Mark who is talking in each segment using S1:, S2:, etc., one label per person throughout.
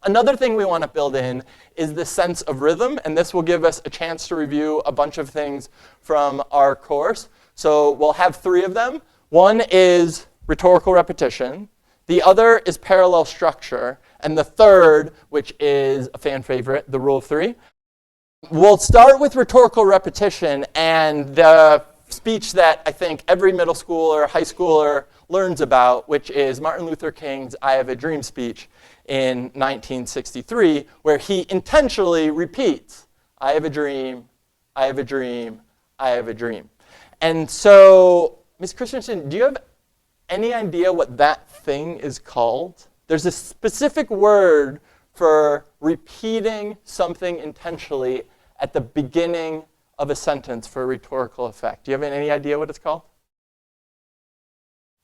S1: Another thing we want to build in is the sense of rhythm, and this will give us a chance to review a bunch of things from our course. So we'll have 3 of them. One is rhetorical repetition. The other is parallel structure. And the third, which is a fan favorite, the rule of 3. We'll start with rhetorical repetition and the speech that I think every middle schooler, high schooler learns about, which is Martin Luther King's I Have a Dream speech in 1963, where he intentionally repeats, I have a dream, I have a dream, I have a dream. And so, Ms. Christensen, do you have any idea what that thing is called? There's a specific word for repeating something intentionally at the beginning of a sentence for a rhetorical effect. Do you have any idea what it's called?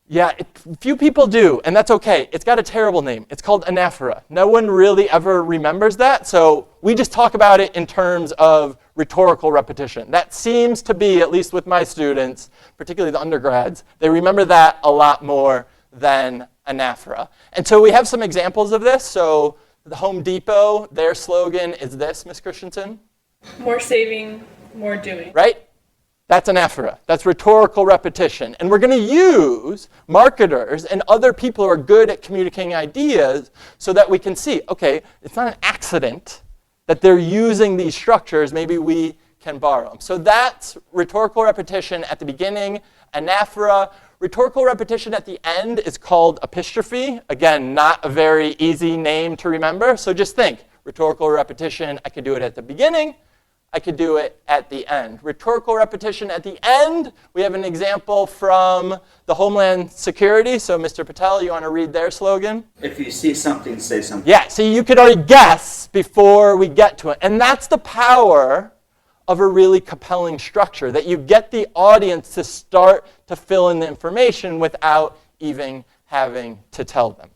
S1: Yeah, few people do, and that's okay. It's got a terrible name. It's called Anaphora. No one really ever remembers that, so we just talk about it in terms of rhetorical repetition. That seems to be, at least with my students, particularly the undergrads, they remember that a lot more than Anaphora. And so we have some examples of this. So the Home Depot, their slogan is this, Ms. Christensen?
S2: More saving, more doing.
S1: Right? That's Anaphora. That's rhetorical repetition. And we're going to use marketers and other people who are good at communicating ideas so that we can see, okay, it's not an accident that they're using these structures. Maybe we can borrow them. So that's rhetorical repetition at the beginning, Anaphora. Rhetorical repetition at the end is called epistrophe. Again, not a very easy name to remember. So just think, rhetorical repetition, I could do it at the beginning. I could do it at the end. Rhetorical repetition at the end, we have an example from the Homeland Security. So Mr. Patel, you want to read their slogan?
S3: If you see something, say something.
S1: Yeah, so you could already guess before we get to it. And that's the power of a really compelling structure, that you get the audience to start to fill in the information without even having to tell them.